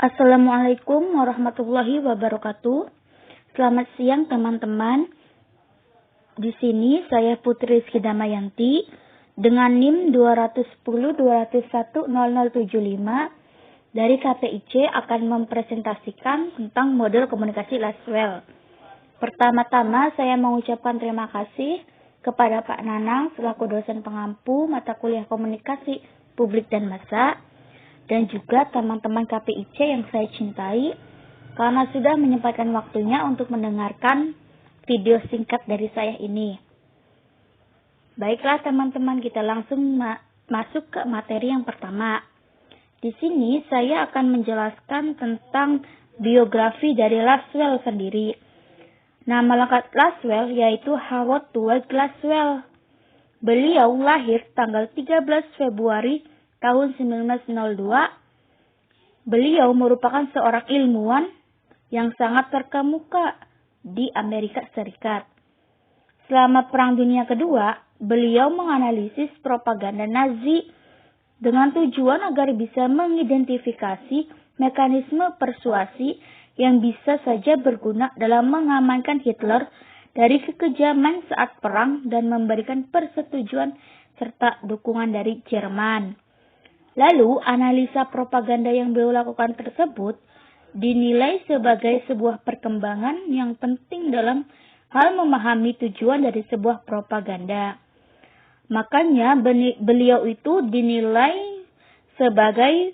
Assalamualaikum warahmatullahi wabarakatuh. Selamat siang teman-teman. Di sini saya Putri Rizky Damayanti dengan NIM 210-201-0075 dari KPIC akan mempresentasikan tentang model komunikasi Laswell. Pertama-tama saya mengucapkan terima kasih kepada Pak Nanang selaku dosen pengampu mata kuliah komunikasi publik dan massa, dan juga teman-teman KPIC yang saya cintai karena sudah menyempatkan waktunya untuk mendengarkan video singkat dari saya ini. Baiklah teman-teman, kita langsung masuk ke materi yang pertama. Di sini saya akan menjelaskan tentang biografi dari Laswell sendiri. Nama lengkap Laswell yaitu Howard Dwight Laswell. Beliau lahir tanggal 13 Februari tahun 1902. Beliau merupakan seorang ilmuwan yang sangat terkemuka di Amerika Serikat. Selama Perang Dunia Kedua, beliau menganalisis propaganda Nazi dengan tujuan agar bisa mengidentifikasi mekanisme persuasi yang bisa saja berguna dalam mengamankan Hitler dari kekejaman saat perang dan memberikan persetujuan serta dukungan dari Jerman. Lalu, analisa propaganda yang beliau lakukan tersebut dinilai sebagai sebuah perkembangan yang penting dalam hal memahami tujuan dari sebuah propaganda. Makanya beliau itu dinilai sebagai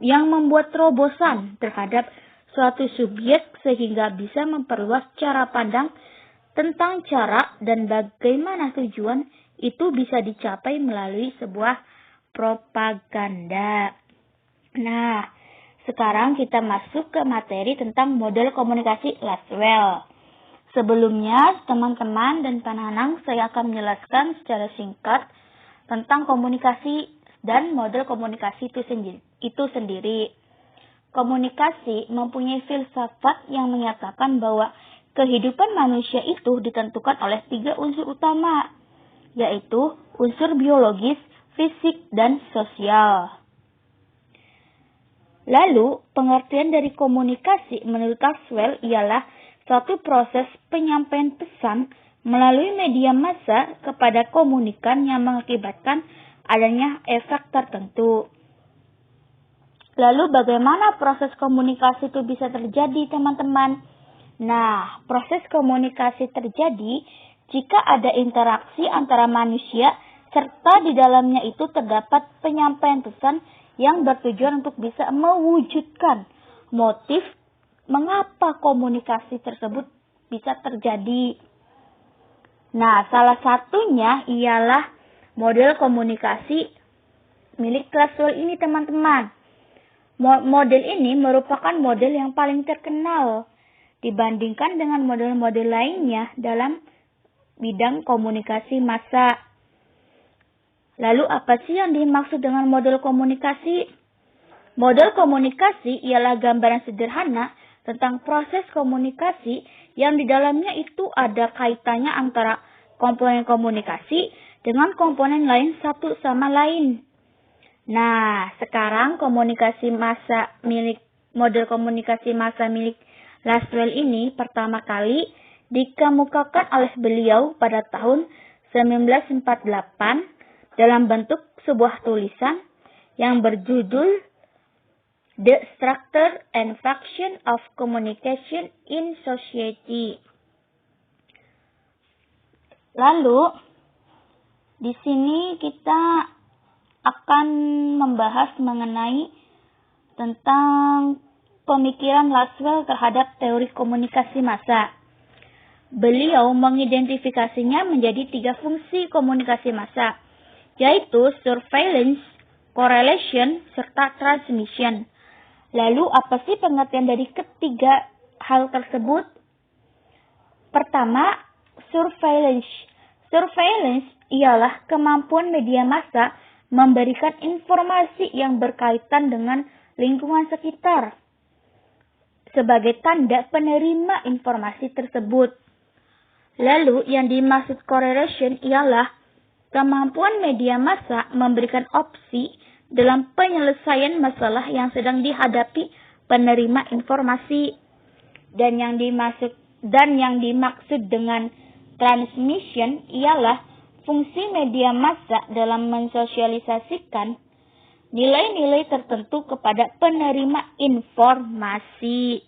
yang membuat terobosan terhadap suatu subjek sehingga bisa memperluas cara pandang tentang cara dan bagaimana tujuan itu bisa dicapai melalui sebuah propaganda. Nah, sekarang kita masuk ke materi tentang model komunikasi Laswell. Sebelumnya, teman-teman dan Pak Nanang, saya akan menjelaskan secara singkat tentang komunikasi dan model komunikasi itu sendiri. Komunikasi mempunyai filsafat yang menyatakan bahwa kehidupan manusia itu ditentukan oleh 3 unsur utama, yaitu unsur biologis, fisik, dan sosial. Lalu, pengertian dari komunikasi menurut Laswell ialah suatu proses penyampaian pesan melalui media massa kepada komunikan yang mengakibatkan adanya efek tertentu. Lalu bagaimana proses komunikasi itu bisa terjadi, teman-teman? Nah, proses komunikasi terjadi jika ada interaksi antara manusia serta di dalamnya itu terdapat penyampaian pesan yang bertujuan untuk bisa mewujudkan motif mengapa komunikasi tersebut bisa terjadi. Nah, salah satunya ialah model komunikasi milik Laswell ini, teman-teman. Model ini merupakan model yang paling terkenal dibandingkan dengan model-model lainnya dalam bidang komunikasi massa. Lalu apa sih yang dimaksud dengan model komunikasi? Model komunikasi ialah gambaran sederhana tentang proses komunikasi yang di dalamnya itu ada kaitannya antara komponen komunikasi dengan komponen lain satu sama lain. Nah, sekarang model komunikasi massa milik Laswell ini pertama kali dikemukakan oleh beliau pada tahun 1948 dalam bentuk sebuah tulisan yang berjudul The Structure and Function of Communication in Society. Lalu, di sini kita akan membahas mengenai tentang pemikiran Laswell terhadap teori komunikasi massa. Beliau mengidentifikasinya menjadi 3 fungsi komunikasi massa, yaitu surveillance, correlation, serta transmission. Lalu apa sih pengertian dari ketiga hal tersebut? Pertama, surveillance. Surveillance ialah kemampuan media massa memberikan informasi yang berkaitan dengan lingkungan sekitar sebagai tanda penerima informasi tersebut. Lalu yang dimaksud correlation ialah kemampuan media massa memberikan opsi dalam penyelesaian masalah yang sedang dihadapi penerima informasi. Dan yang dimaksud dengan transmission ialah fungsi media massa dalam mensosialisasikan nilai-nilai tertentu kepada penerima informasi.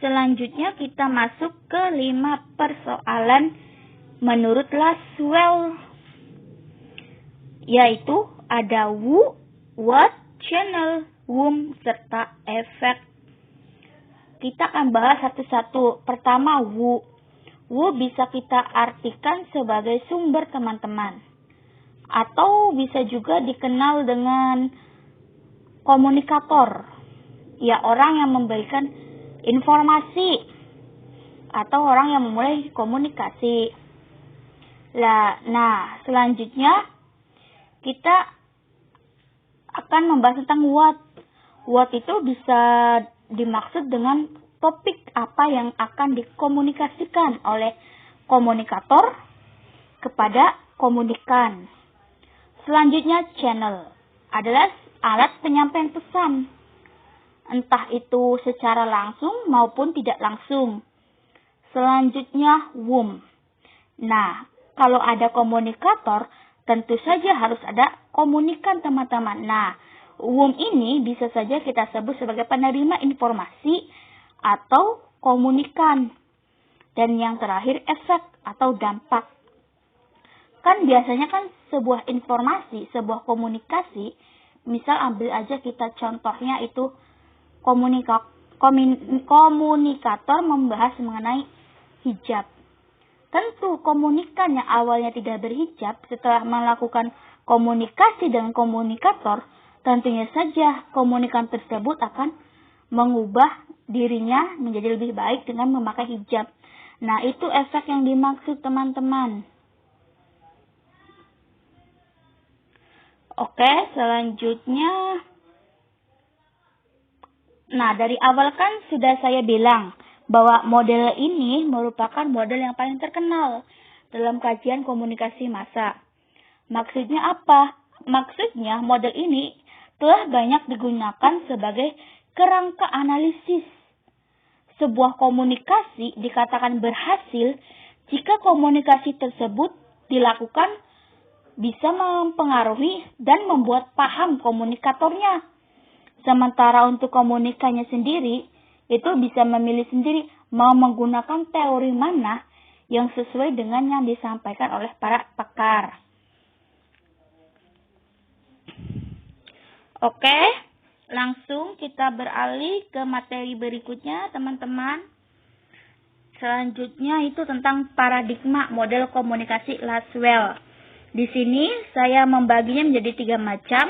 Selanjutnya kita masuk ke 5 persoalan menurut Lasswell, yaitu ada who, what, channel, whom, serta efek. Kita akan bahas satu-satu. Pertama, who. Who bisa kita artikan sebagai sumber teman-teman, atau bisa juga dikenal dengan komunikator, ya orang yang memberikan informasi atau orang yang memulai komunikasi. Nah, selanjutnya kita akan membahas tentang what. What itu bisa dimaksud dengan topik apa yang akan dikomunikasikan oleh komunikator kepada komunikan. Selanjutnya channel adalah alat penyampaian pesan, entah itu secara langsung maupun tidak langsung. Selanjutnya whom. Nah, kalau ada komunikator, tentu saja harus ada komunikan, teman-teman. Nah, whom ini bisa saja kita sebut sebagai penerima informasi atau komunikan. Dan yang terakhir efek atau dampak. Kan biasanya kan sebuah informasi, sebuah komunikasi, misal ambil aja kita contohnya itu komunikator membahas mengenai hijab. Tentu komunikan yang awalnya tidak berhijab setelah melakukan komunikasi dengan komunikator, tentunya saja komunikan tersebut akan mengubah dirinya menjadi lebih baik dengan memakai hijab. Nah, itu efek yang dimaksud, teman-teman. Oke, selanjutnya. Nah, dari awal kan sudah saya bilang bahwa model ini merupakan model yang paling terkenal dalam kajian komunikasi massa. Maksudnya apa? Maksudnya model ini telah banyak digunakan sebagai kerangka analisis. Sebuah komunikasi dikatakan berhasil jika komunikasi tersebut dilakukan bisa mempengaruhi dan membuat paham komunikatornya. Sementara untuk komunikannya sendiri, itu bisa memilih sendiri mau menggunakan teori mana yang sesuai dengan yang disampaikan oleh para pakar. Oke, langsung kita beralih ke materi berikutnya, teman-teman. Selanjutnya itu tentang paradigma model komunikasi Lasswell. Di sini saya membaginya menjadi 3 macam.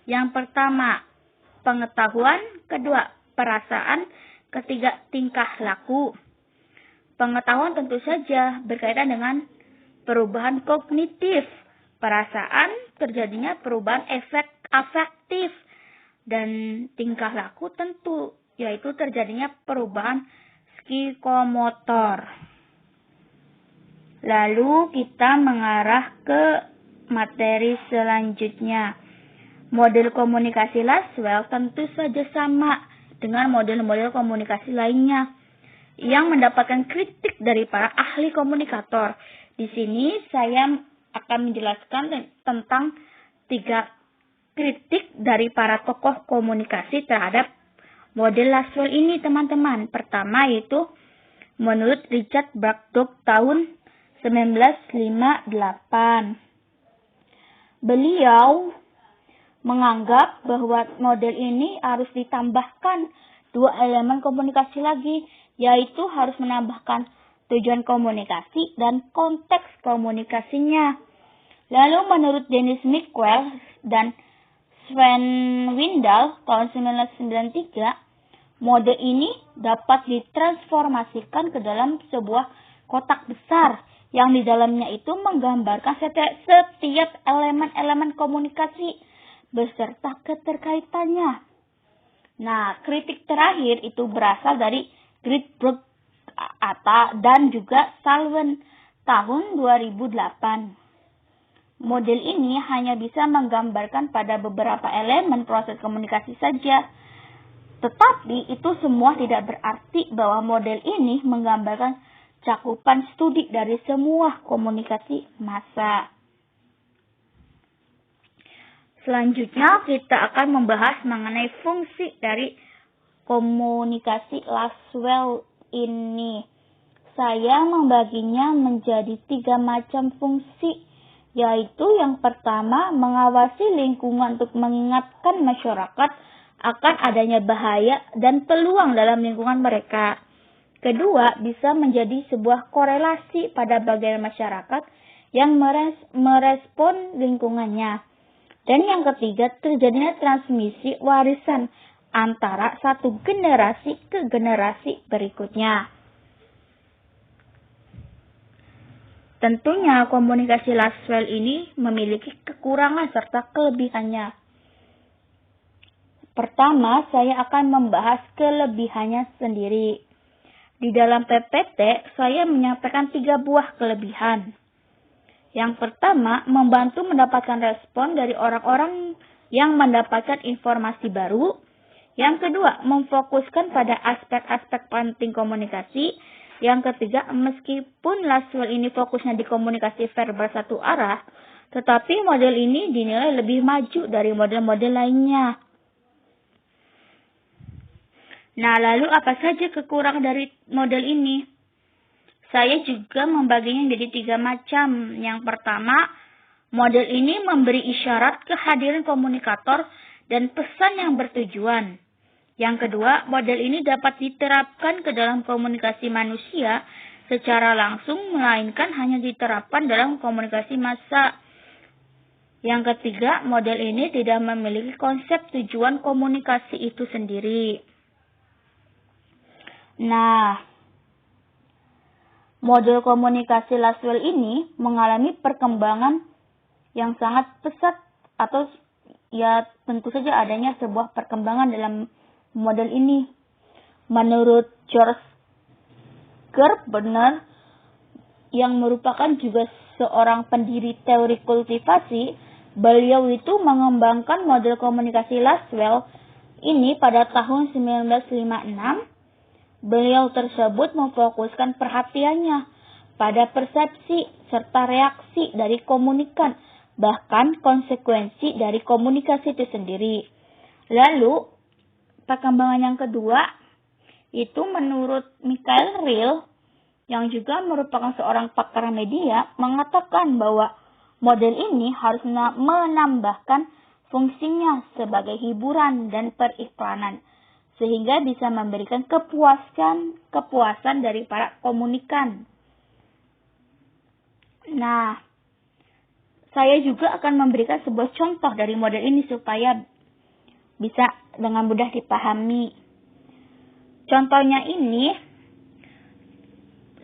Yang pertama, pengetahuan. Kedua, perasaan. Ketiga, tingkah laku. Pengetahuan tentu saja berkaitan dengan perubahan kognitif. Perasaan terjadinya perubahan afektif. Dan tingkah laku tentu yaitu terjadinya perubahan psikomotor. Lalu kita mengarah ke materi selanjutnya. Model komunikasi Lasswell tentu saja sama dengan model-model komunikasi lainnya yang mendapatkan kritik dari para ahli komunikator. Di sini saya akan menjelaskan tentang 3 kritik dari para tokoh komunikasi terhadap model Lasswell ini, teman-teman. Pertama yaitu menurut Richard Braddock tahun 1958. Beliau menganggap bahwa model ini harus ditambahkan 2 elemen komunikasi lagi, yaitu harus menambahkan tujuan komunikasi dan konteks komunikasinya. Lalu menurut Dennis Mickwell dan Sven Windal tahun 1993, model ini dapat ditransformasikan ke dalam sebuah kotak besar yang di dalamnya itu menggambarkan setiap elemen-elemen komunikasi beserta keterkaitannya. Nah, kritik terakhir itu berasal dari Greenberg dan juga Salwen tahun 2008. Model ini hanya bisa menggambarkan pada beberapa elemen proses komunikasi saja. Tetapi itu semua tidak berarti bahwa model ini menggambarkan cakupan studi dari semua komunikasi massa. Selanjutnya kita akan membahas mengenai fungsi dari komunikasi Lasswell ini. Saya membaginya menjadi 3 macam fungsi, yaitu yang pertama mengawasi lingkungan untuk mengingatkan masyarakat akan adanya bahaya dan peluang dalam lingkungan mereka. Kedua, bisa menjadi sebuah korelasi pada bagian masyarakat yang merespon lingkungannya. Dan yang ketiga, terjadinya transmisi warisan antara satu generasi ke generasi berikutnya. Tentunya komunikasi Lasswell ini memiliki kekurangan serta kelebihannya. Pertama, saya akan membahas kelebihannya sendiri. Di dalam PPT, saya menyampaikan 3 buah kelebihan. Yang pertama, membantu mendapatkan respon dari orang-orang yang mendapatkan informasi baru. Yang kedua, memfokuskan pada aspek-aspek penting komunikasi. Yang ketiga, meskipun Lasswell ini fokusnya di komunikasi verbal satu arah, tetapi model ini dinilai lebih maju dari model-model lainnya. Nah, lalu apa saja kekurangan dari model ini? Saya juga membaginya menjadi 3 macam. Yang pertama, model ini memberi isyarat kehadiran komunikator dan pesan yang bertujuan. Yang kedua, model ini dapat diterapkan ke dalam komunikasi manusia secara langsung, melainkan hanya diterapkan dalam komunikasi massa. Yang ketiga, model ini tidak memiliki konsep tujuan komunikasi itu sendiri. Nah, model komunikasi Lasswell ini mengalami perkembangan yang sangat pesat, atau ya tentu saja adanya sebuah perkembangan dalam model ini. Menurut George Gerbner, yang merupakan juga seorang pendiri teori kultivasi, beliau itu mengembangkan model komunikasi Lasswell ini pada tahun 1956. Beliau tersebut memfokuskan perhatiannya pada persepsi serta reaksi dari komunikan, bahkan konsekuensi dari komunikasi itu sendiri. Lalu, perkembangan yang kedua, itu menurut Michael Reel, yang juga merupakan seorang pakar media, mengatakan bahwa model ini harus menambahkan fungsinya sebagai hiburan dan periklanan, sehingga bisa memberikan kepuasan dari para komunikan. Nah, saya juga akan memberikan sebuah contoh dari model ini supaya bisa dengan mudah dipahami. Contohnya ini,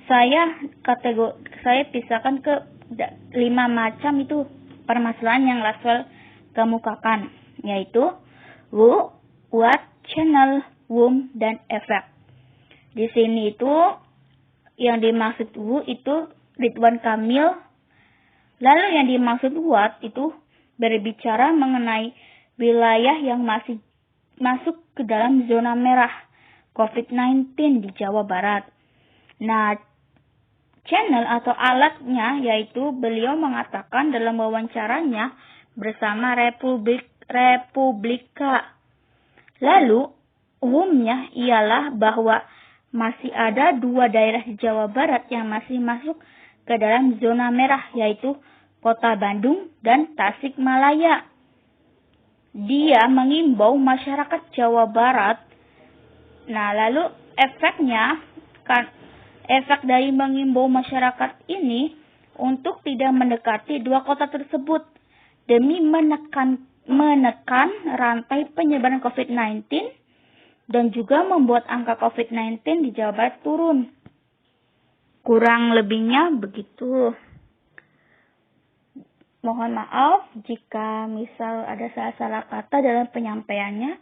saya pisahkan ke 5 macam itu permasalahan yang Lasswell kemukakan, yaitu who, what, channel, whom, dan effect. Di sini itu yang dimaksud who itu Ridwan Kamil. Lalu yang dimaksud what itu berbicara mengenai wilayah yang masih masuk ke dalam zona merah COVID-19 di Jawa Barat. Nah, channel atau alatnya yaitu beliau mengatakan dalam wawancaranya bersama Republika. Lalu, umumnya ialah bahwa masih ada 2 daerah di Jawa Barat yang masih masuk ke dalam zona merah, yaitu Kota Bandung dan Tasikmalaya. Dia mengimbau masyarakat Jawa Barat. Nah, lalu efek dari mengimbau masyarakat ini untuk tidak mendekati 2 kota tersebut demi menekan rantai penyebaran COVID-19 dan juga membuat angka COVID-19 di Jawa Barat turun. Kurang lebihnya begitu. Mohon maaf jika misal ada salah-salah kata dalam penyampaiannya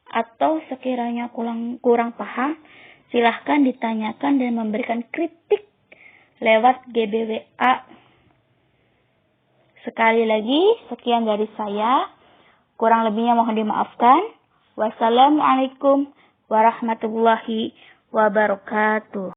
atau sekiranya kurang paham, silahkan ditanyakan dan memberikan kritik lewat GBWA. Sekali lagi, sekian dari saya. Kurang lebihnya mohon dimaafkan. Wassalamualaikum warahmatullahi wabarakatuh.